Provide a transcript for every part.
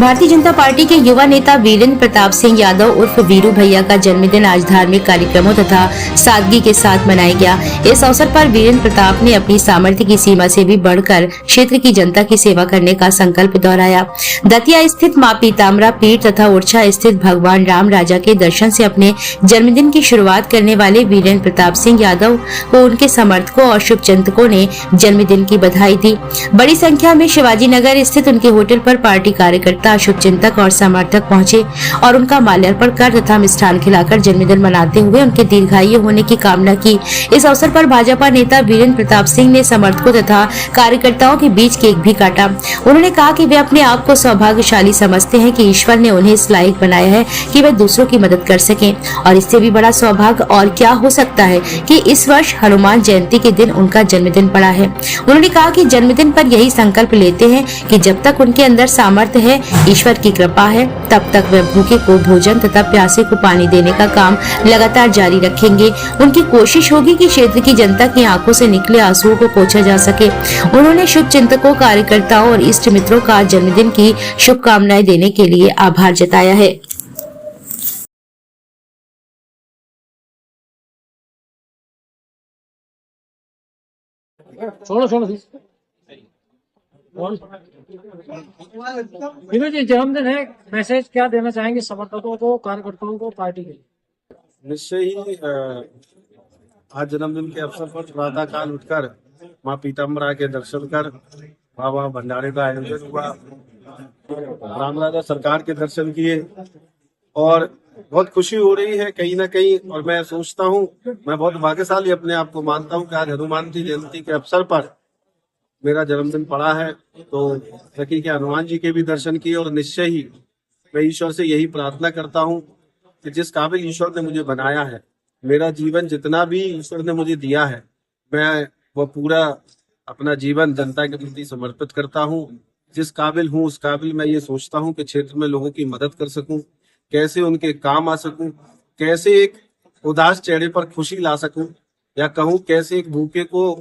Bharatiya Janata party के युवा नेता वीरेंद्र प्रताप सिंह यादव उर्फ वीरू भैया का जन्मदिन आज धार्मिक कार्यक्रमों तथा सादगी के साथ मनाया गया। इस अवसर पर वीरेंद्र प्रताप ने अपनी सामर्थ्य की सीमा से भी बढ़कर क्षेत्र की जनता की सेवा करने का संकल्प दोहराया। दतिया स्थित मां पीताम्बरा पीठ तथा ओरछा स्थित भगवान राम राजा के दर्शन से अपने जन्मदिन की शुरुआत करने वाले वीरेंद्र प्रताप सिंह यादव को उनके समर्थकों और शुभचिंतकों ने जन्मदिन की बधाई दी। बड़ी संख्या में शिवाजी नगर स्थित उनके होटल पर पार्टी कार्यकर्ता, शुभचिंतक और समर्थक पहुंचे और उनका माल्यार्पण कर तथा मिष्ठान खिलाकर जन्मदिन मनाते हुए उनके दीर्घायु होने की कामना की। इस अवसर पर भाजपा नेता वीरेंद्र प्रताप सिंह ने समर्थकों तथा कार्यकर्ताओं के बीच केक भी काटा। उन्होंने कहा कि वे अपने आप को सौभाग्यशाली समझते हैं कि ईश्वर ने उन्हें इस लायक बनाया है कि वे दूसरों की मदद कर सकें, और इससे भी बड़ा सौभाग्य और क्या हो सकता है कि इस वर्ष हनुमान जयंती के दिन उनका जन्मदिन पड़ा है। उन्होंने कहा कि जन्मदिन पर यही संकल्प लेते हैं कि जब तक उनके अंदर सामर्थ्य है, ईश्वर की कृपा है, तब तक वे भूखे को भोजन तथा प्यासे को पानी देने का काम लगातार जारी रखेंगे। उनकी कोशिश होगी कि क्षेत्र की जनता की आंखों से निकले आंसुओं को पोंछा जा सके। उन्होंने शुभचिंतकों, कार्यकर्ताओं और इष्ट मित्रों का जन्मदिन की शुभकामनाएं देने के लिए आभार जताया है। विनोद जी, जन्मदिन है, मैसेज क्या देना चाहेंगे समर्थकों को, कार्यकर्ताओं को, पार्टी के? निश्चय ही आज जन्मदिन के अवसर पर प्रातः काल उठकर माँ पीताम्बरा के दर्शन कर बाबा भंडारे का आयोजन हुआ, राम राजा सरकार के दर्शन किए और बहुत खुशी हो रही है कहीं ना कहीं। और मैं सोचता हूँ, मैं बहुत भाग्यशाली अपने आप को मानता हूँ कि आज हनुमान जी जयंती के अवसर पर मेरा जन्मदिन पड़ा है। तो सखी के हनुमान जी के भी दर्शन किए और निश्चय ही मैं ईश्वर से यही प्रार्थना करता हूँ कि जिस काबिल ईश्वर ने मुझे बनाया है, मेरा जीवन जितना भी ईश्वर ने मुझे दिया है, मैं वो पूरा अपना जीवन जनता के प्रति समर्पित करता हूँ। जिस काबिल हूँ उस काबिल मैं ये सोचता हूँ कि क्षेत्र में लोगों की मदद कर सकूं, कैसे उनके काम आ सकूं, कैसे एक उदास चेहरे पर खुशी ला सकूं, या कहूँ कैसे एक भूखे को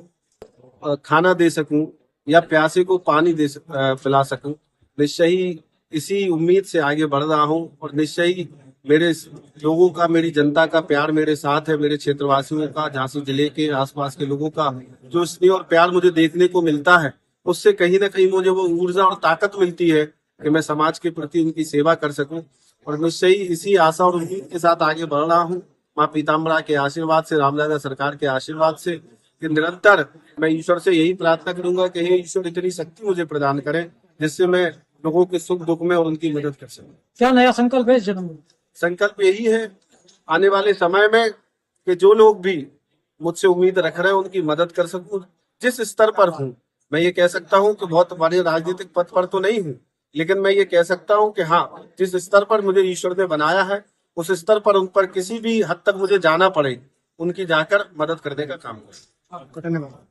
खाना दे सकूं या प्यासे को पानी पिला सकूं। निश्चय ही इसी उम्मीद से आगे बढ़ रहा हूं और निश्चय ही मेरे लोगों का, मेरी जनता का प्यार मेरे साथ है। मेरे क्षेत्रवासियों का, झांसी जिले के आसपास के लोगों का जो स्नेह और प्यार मुझे देखने को मिलता है, उससे कहीं ना कहीं मुझे वो ऊर्जा और ताकत मिलती है कि मैं समाज के प्रति उनकी सेवा कर सकूं। और निश्चय ही इसी आशा और उम्मीद के साथ आगे बढ़ रहा हूँ, माँ पीताम्बरा के आशीर्वाद से, रामराजा सरकार के आशीर्वाद से, कि निरंतर मैं ईश्वर से यही प्रार्थना करूंगा कि हे ईश्वर इतनी शक्ति मुझे प्रदान करें जिससे मैं लोगों के सुख दुख में और उनकी मदद कर सकूं। क्या नया संकल्प है इस जन्मदिन? संकल्प यही है आने वाले समय में कि जो लोग भी मुझसे उम्मीद रख रहे हैं उनकी मदद कर सकूं। जिस स्तर पर हूं, मैं ये कह सकता हूं कि बहुत बड़े राजनीतिक पद पर तो नहीं हूं, लेकिन मैं ये कह सकता हूं कि हाँ, जिस स्तर पर मुझे ईश्वर ने बनाया है उस स्तर पर उन पर किसी भी हद तक मुझे जाना पड़े, उनकी जाकर मदद करने का काम करूं। धन्यवाद।